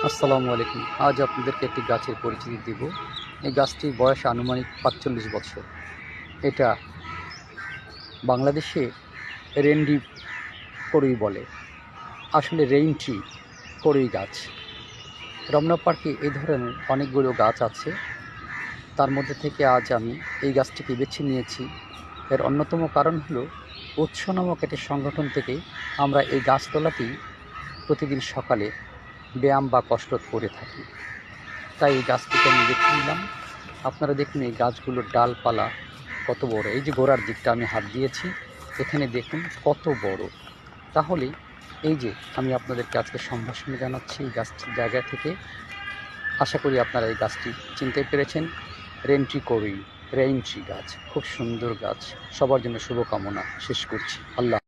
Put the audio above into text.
আসসালামু আলাইকুম। আজ আপনাদেরকে একটি গাছের পরিচিতি দিব। এই গাছটির বয়স আনুমানিক ৪৫ বছর। এটা বাংলাদেশে রেন্ডি কড়ই বলে, আসলে রেইন ট্রি, কড়ই গাছ। রমনা পার্কে এই ধরনের অনেকগুলো গাছ আছে, তার মধ্যে থেকে আজ আমি এই গাছটিকে বেছে নিয়েছি। এর অন্যতম কারণ হলো উৎস নামক একটি সংগঠন থেকে আমরা এই গাছতলাতেই প্রতিদিন সকালে ব্যায়াম বা কসরত করে থাকি। তাই এই গাছটিকে আমি বেছে নিলাম। আপনারা দেখুন এই গাছগুলোর ডালপালা কত বড়। এই যে গোড়ার দিকটা আমি হাত দিয়েছি, এখানে দেখুন কত বড়। তাহলে এই যে আমি আপনাদেরকে আজকে সম্ভাষণ জানাচ্ছি এই গাছটির জায়গা থেকে। আশা করি আপনারা এই গাছটি চিনতে পেরেছেন। রেইন ট্রি গাছ, খুব সুন্দর গাছ। সবার জন্য শুভকামনা শেষ করছি। আল্লাহ।